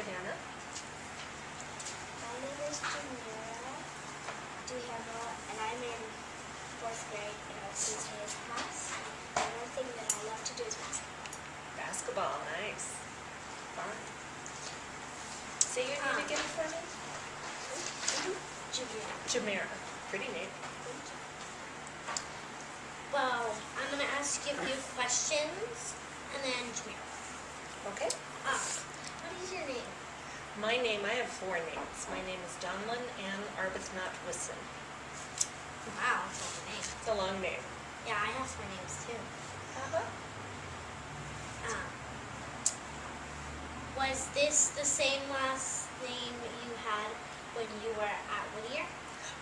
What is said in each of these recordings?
Hannah. My name is Jamira Duhamel, and I'm in 4th grade in our CTA's class. And one thing that I love to do is basketball. Basketball, nice. Fun. Say your name again for me. Jamira. Jamira. Pretty name. Well, I'm going to ask you a few questions, and then Jamira. Okay. What is your name? My name, I have 4 names. My name is Donlyn Arbuthnot Whissen. Wow, that's a long name. It's a long name. Yeah, I have 4 names too. Was this the same last name you had when you were at Whittier?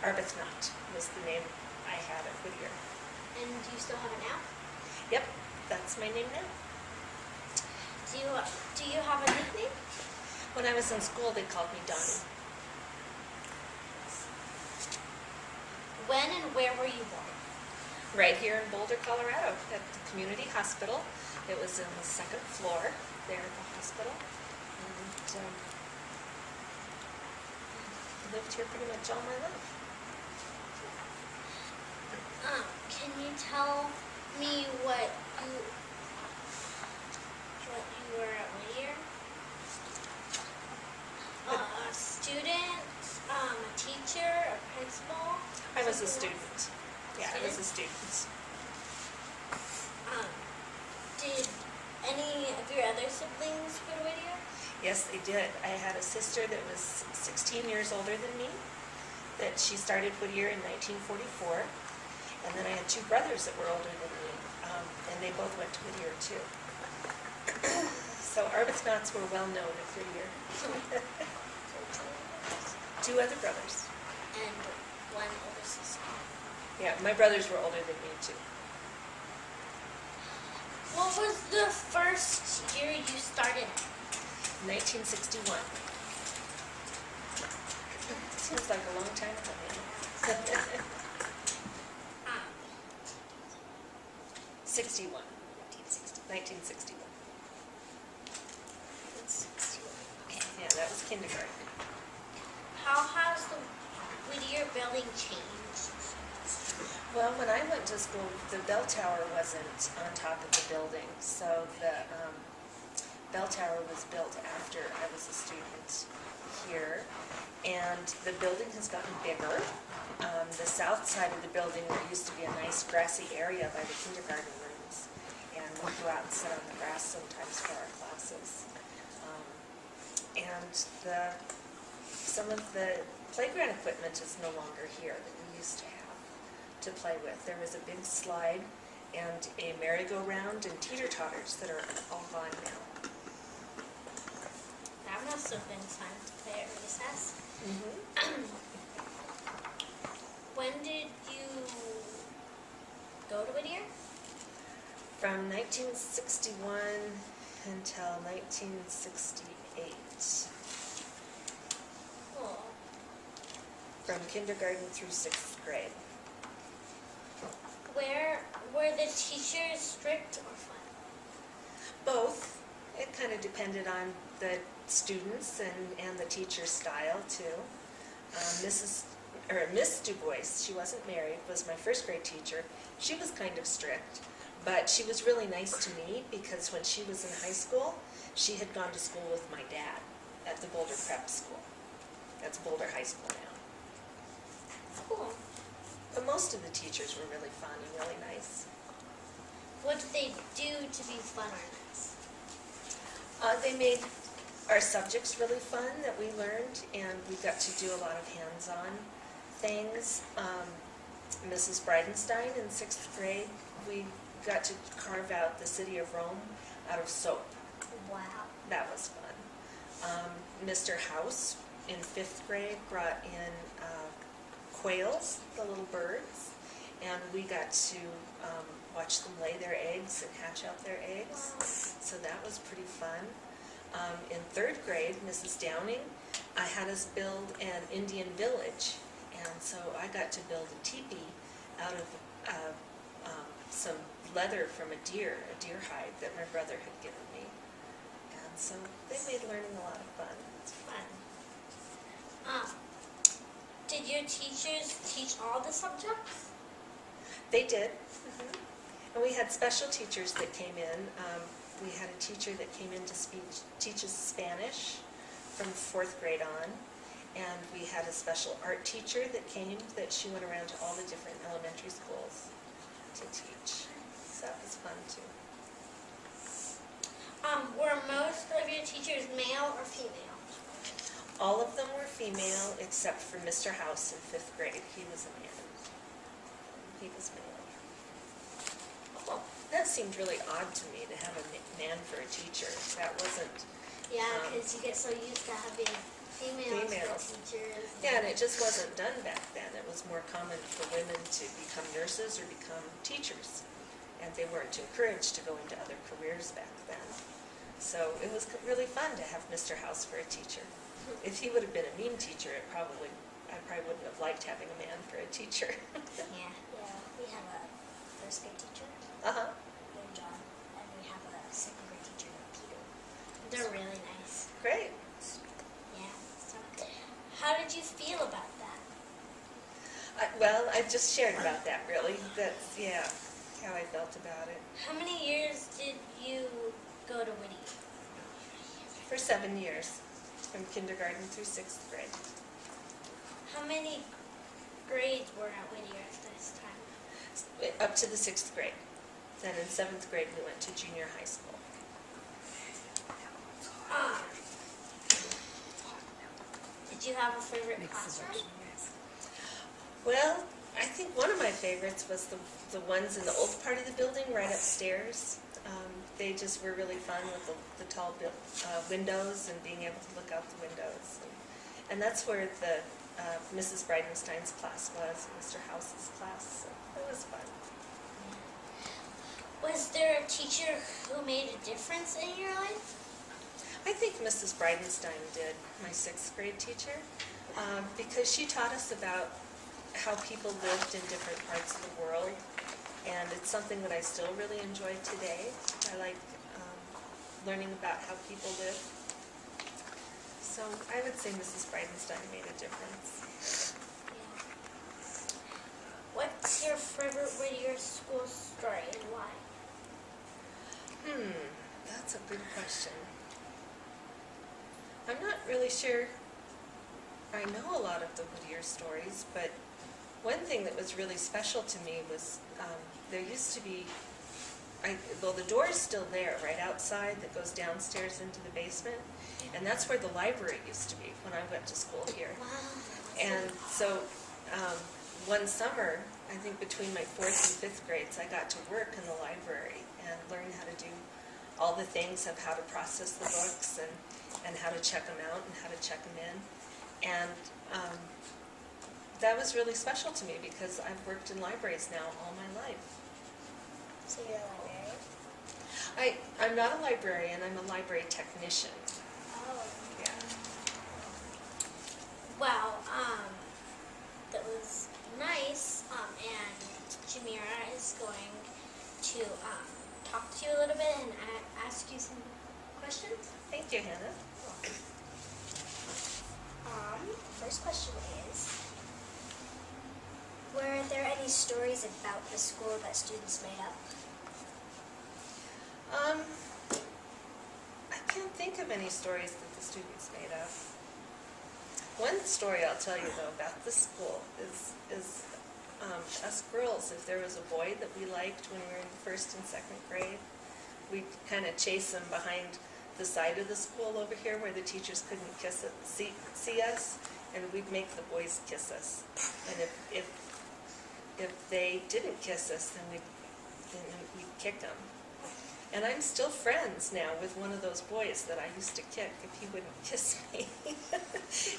Arbuthnot was the name I had at Whittier. And do you still have it now? Yep, that's my name now. Do you have a nickname? When I was in school, they called me Donnie. When and where were you born? Right here in Boulder, Colorado, at the community hospital. It was in the 2nd floor there at the hospital. And lived here pretty much all my life. Can you tell me what you were at Whittier? A student, a teacher, a principal? I was a student. Yeah, I was a student. Did any of your other siblings go to Whittier? Yes, they did. I had a sister that was 16 years older than me, that she started Whittier in 1944. And then I had 2 brothers that were older than me, and they both went to Whittier too. So Arbuthnot's were well known at Whittier. 2 other brothers. And 1 older sister. Yeah, my brothers were older than me too. What was the first year you started? 1961. Seems like a long time ago. 61. 1961. Okay. Yeah, that was kindergarten. How has the Whittier building changed? Well, when I went to school, the bell tower wasn't on top of the building, so the bell tower was built after I was a student here, and the building has gotten bigger. The south side of the building, there used to be a nice grassy area by the kindergarten rooms, and we'd go out and sit on the grass sometimes for our classes. And some of the playground equipment is no longer here that we used to have to play with. There was a big slide and a merry-go-round and teeter-totters that are all gone now. That must have been fun to play at recess. When did you go to Whittier? From 1961 until 1968. Cool. From kindergarten through 6th grade. Were the teachers strict or fun? Both. It kind of depended on the students and the teacher's style too. Miss Du Bois, she wasn't married, was my 1st grade teacher. She was kind of strict, but she was really nice to me because when she was in high school, she had gone to school with my dad at the Boulder Prep School. That's Boulder High School now. Cool. But most of the teachers were really fun and really nice. What did they do to be fun or nice? They made our subjects really fun that we learned, and we got to do a lot of hands-on things. Mrs. Bridenstine in 6th grade, we got to carve out the city of Rome out of soap. Wow. That was fun. Mr. House in 5th grade brought in quails, the little birds, and we got to watch them lay their eggs and hatch out their eggs. Wow. So that was pretty fun. In 3rd grade, Mrs. Downing, I had us build an Indian village, and so I got to build a teepee out of some leather from a deer hide that my brother had given me. And so they made learning a lot of fun. your teachers teach all the subjects? They did. And we had special teachers that came in. We had a teacher that came in to teach us Spanish from 4th grade on. And we had a special art teacher that came, that she went around to all the different elementary schools to teach. So that was fun too. Were most of your teachers male or female? All of them were female except for Mr. House in 5th grade. He was a man. He was male. Oh, that seemed really odd to me to have a man for a teacher. That wasn't... Yeah, because you get so used to having females for teachers. Yeah, and it just wasn't done back then. It was more common for women to become nurses or become teachers. And they weren't encouraged to go into other careers back then. So it was really fun to have Mr. House for a teacher. If he would have been a mean teacher, I probably wouldn't have liked having a man for a teacher. Yeah, we have a first grade teacher named John, and we have a second grade teacher named Peter. They're really nice. Great. Yeah. So, how did you feel about that? Well, I just shared about that, really. That's, yeah, how I felt about it. How many years did you go to Whittier? For 7 years, from kindergarten through 6th grade. How many grades were at Whittier at this time? Up to the 6th grade. Then in 7th grade, we went to junior high school. Did you have a favorite classroom? Well, I think one of my favorites was the ones in the old part of the building, right upstairs. They just were really fun with the tall windows and being able to look out the windows. And that's where the Mrs. Bridenstine's class was, Mr. House's class. So it was fun. Was there a teacher who made a difference in your life? I think Mrs. Bridenstine did, my 6th grade teacher, because she taught us about how people lived in different parts of the world, and it's something that I still really enjoy today. I like learning about how people live. So I would say Mrs. Bridenstine made a difference. Yeah. What's your favorite Whittier school story and why? That's a good question. I'm not really sure I know a lot of the Whittier stories, but one thing that was really special to me was there used to be, well, the door is still there right outside that goes downstairs into the basement, and that's where the library used to be when I went to school here. Wow. And so one summer, I think between my 4th and 5th grades, I got to work in the library and learn how to do all the things of how to process the books and how to check them out and how to check them in. And that was really special to me because I've worked in libraries now all my life. So you're a librarian? I'm not a librarian, I'm a library technician. Oh. Yeah. Wow, that was nice, and Jamira is going to talk to you a little bit and ask you some questions. Thank you, Hannah. First question is, were there any stories about the school that students made up? I can't think of any stories that the students made up. One story I'll tell you though about this school is us girls, if there was a boy that we liked when we were in 1st and 2nd grade, we'd kind of chase him behind the side of the school over here where the teachers couldn't see us, and we'd make the boys kiss us. And if they didn't kiss us, then we'd kick them. And I'm still friends now with one of those boys that I used to kick if he wouldn't kiss me.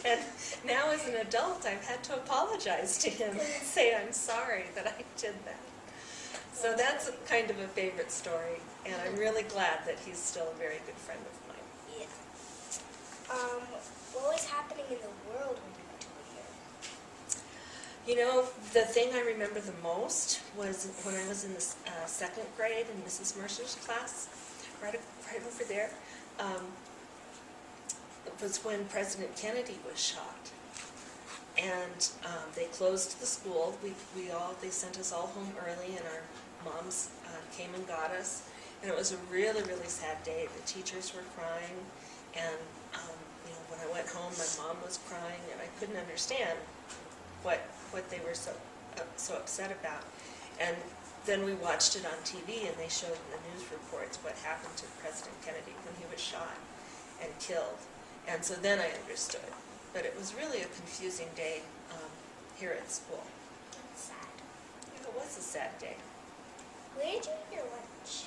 And now as an adult, I've had to apologize to him and say I'm sorry that I did that. So that's kind of a favorite story, and I'm really glad that he's still a very good friend of mine. Yeah. What was happening in the world when you went to Whittier? You know, the thing I remember the most was when I was in the 2nd grade in Mrs. Mercer's class, right over there, was when President Kennedy was shot. And they closed the school. They sent us all home early, and our moms came and got us. And it was a really, really sad day. The teachers were crying, and when I went home, my mom was crying, and I couldn't understand what they were so upset about. And then we watched it on TV, and they showed in the news reports what happened to President Kennedy when he was shot and killed. And so then I understood. But it was really a confusing day here at school. That's sad. Yeah, it was a sad day. Where did you eat your lunch?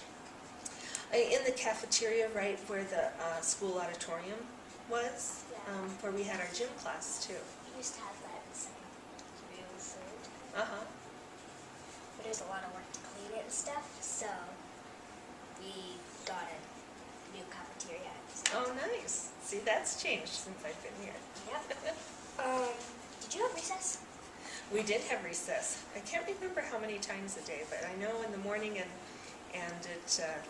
In the cafeteria, right where the school auditorium was, Yeah. where we had our gym class too. We used to have that in some real food. Uh-huh. But there's a lot of work to clean it and stuff, so we got a new cafeteria. Oh, nice. See, that's changed since I've been here. Yep. Did you have recess? We did have recess. I can't remember how many times a day, but I know in the morning and at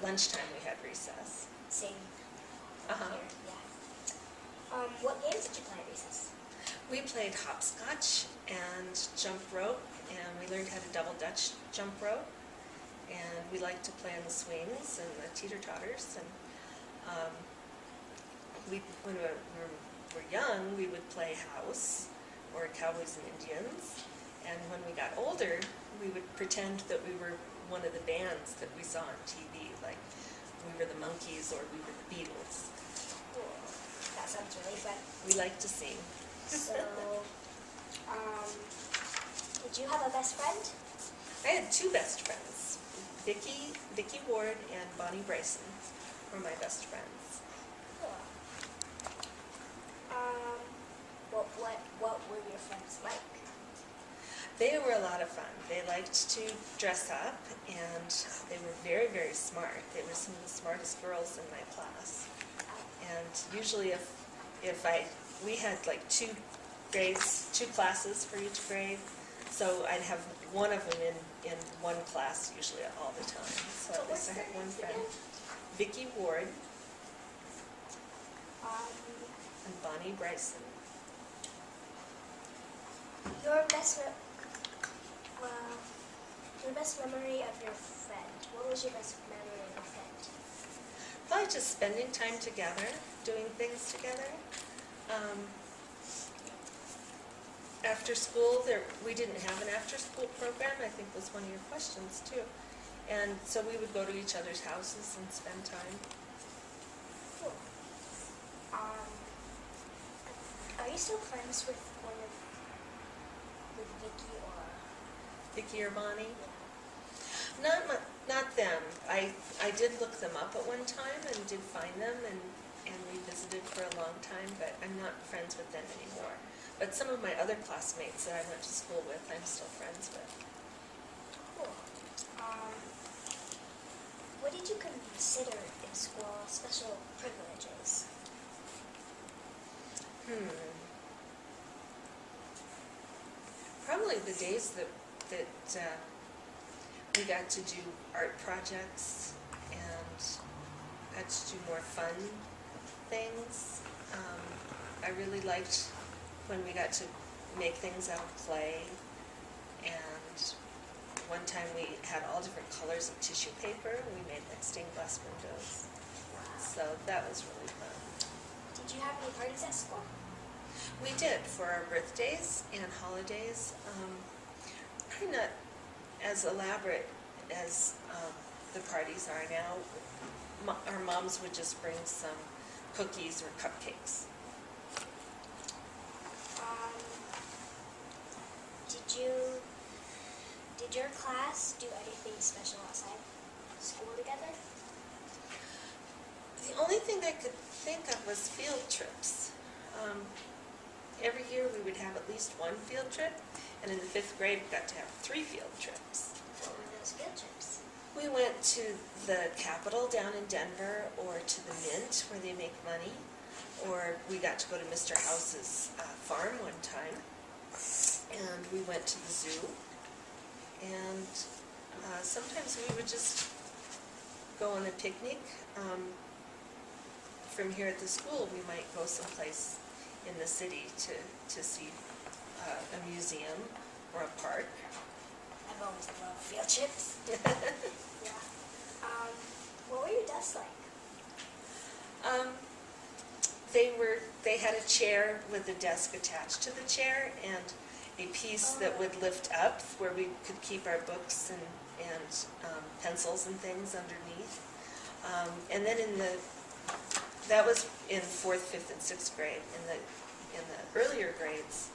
lunchtime we had recess. Same. Uh-huh. Here, yeah. What games did you play at recess? We played hopscotch and jump rope, and we learned how to double dutch jump rope. And we liked to play on the swings and the teeter-totters. And when we were young, we would play house or cowboys and Indians. And when we got older, we would pretend that we were one of the bands that we saw on TV, like we were the Monkees or we were the Beatles. Cool. That sounds really fun. We like to sing. So, did you have a best friend? I had two best friends. Vicki Ward and Bonnie Bryson were my best friends. Cool. What were your friends like? They were a lot of fun. They liked to dress up, and they were very, very smart. They were some of the smartest girls in my class. And usually we had like two classes for each grade, so I'd have one of them in one class usually all the time. So at least I had one friend. Vicki Ward and Bonnie Bryson. Your best memory of your friend. What was your best memory of your friend? Probably just spending time together, doing things together. After school, we didn't have an after-school program, I think was one of your questions too. And so we would go to each other's houses and spend time. Cool. Are you still friends with Vicki or Bonnie? Yeah. Not them. I did look them up at one time and did find them, and we visited for a long time, but I'm not friends with them anymore. But some of my other classmates that I went to school with, I'm still friends with. Cool. What did you consider in school special privileges? Probably the days that we got to do art projects and got to do more fun things. I really liked when we got to make things out of clay, and one time we had all different colors of tissue paper, and we made like stained glass windows. Wow. So that was really fun. Did you have any parties at school? We did for our birthdays and holidays. Probably not as elaborate as the parties are now. Our moms would just bring some cookies or cupcakes. Did your class do anything special outside school together? The only thing I could think of was field trips. Every year we would have at least one field trip, and in the 5th grade we got to have 3 field trips. What were those field trips? We went to the Capitol down in Denver, or to the Mint where they make money, or we got to go to Mr. House's farm one time, and we went to the zoo, and sometimes we would just go on a picnic. From here at the school, we might go someplace in the city to see a museum or a park. I've always loved field trips. Yeah. What were your desks like? They had a chair with a desk attached to the chair and a piece that would lift up where we could keep our books and pencils and things underneath. And then that was in 4th, 5th, and 6th grade. In the earlier grades,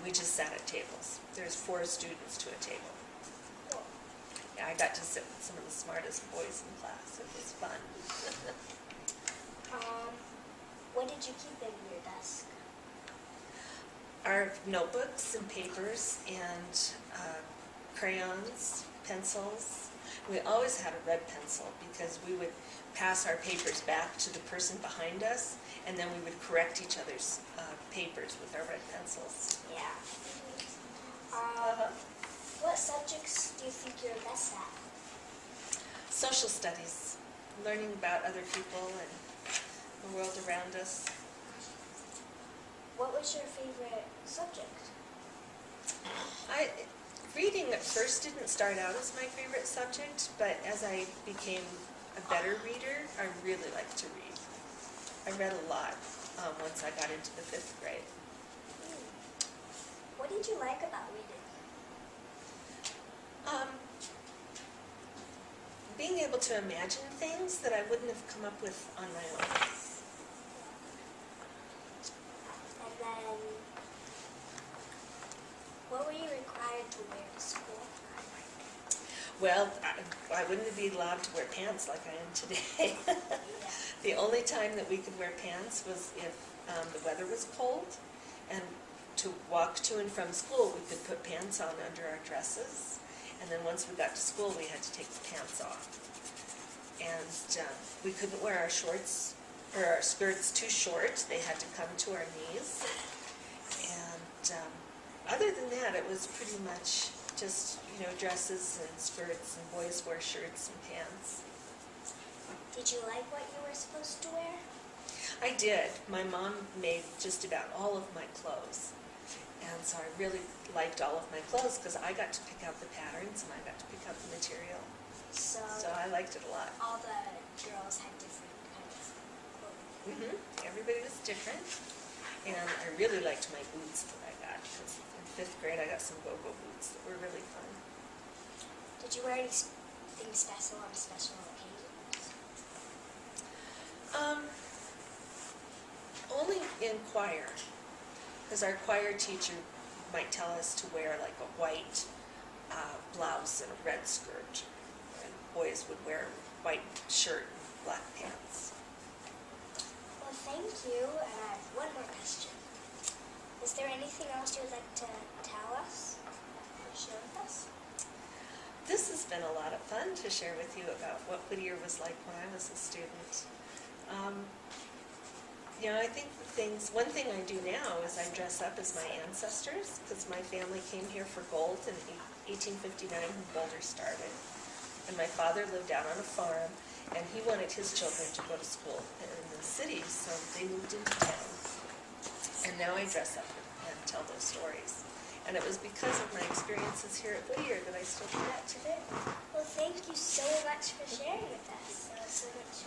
we just sat at tables. There's 4 students to a table. Cool. Yeah, I got to sit with some of the smartest boys in class. It was fun. What did you keep in your desk? Our notebooks and papers and crayons, pencils. We always had a red pencil because we would pass our papers back to the person behind us, and then we would correct each other's papers with our red pencils. Yeah. What subjects do you think you're best at? Social studies, learning about other people and the world around us. What was your favorite subject? Reading at first didn't start out as my favorite subject, but as I became a better reader, I really liked to read. I read a lot once I got into the 5th grade. What did you like about reading? Being able to imagine things that I wouldn't have come up with on my own. And then, what were you required to wear to school? Well, I wouldn't be allowed to wear pants like I am today. Yeah. The only time that we could wear pants was if the weather was cold, and to walk to and from school, we could put pants on under our dresses, and then once we got to school, we had to take the pants off. And we couldn't wear our shorts or our skirts too short; they had to come to our knees. And other than that, it was pretty much just, dresses and skirts, and boys wore shirts and pants. Did you like what you were supposed to wear? I did. My mom made just about all of my clothes. And so I really liked all of my clothes because I got to pick out the patterns and I got to pick out the material. So I liked it a lot. all the girls had different kinds of clothing. Everybody was different. And I really liked my boots that I got because in 5th grade I got some go-go boots that were really fun. Did you wear anything special on special occasions? Only in choir, because our choir teacher might tell us to wear like a white blouse and a red skirt, and boys would wear a white shirt and black pants. Well, thank you. And I have one more question. Is there anything else you would like to tell us or share with us? This has been a lot of fun to share with you about what Whittier was like when I was a student. I think one thing I do now is I dress up as my ancestors, because my family came here for gold in 1859 when Boulder started. And my father lived out on a farm, and he wanted his children to go to school in the city, so they moved into town. And now I dress up and tell those stories. And it was because of my experiences here at Whittier that I still do that today. Well, thank you so much for sharing with us.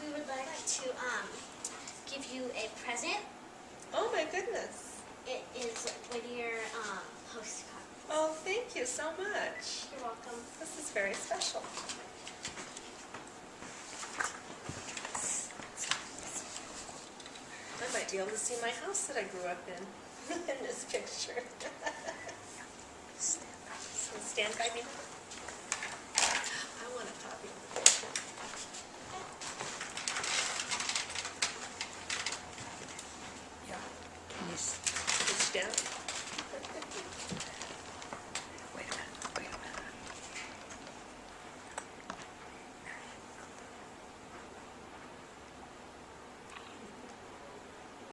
We would like to give you a present. Oh my goodness. It is Whittier postcard. Oh, thank you so much. You're welcome. This is very special. I might be able to see my house that I grew up in this picture. So stand by me. I want a copy of the picture. Yeah. Can you Switch down.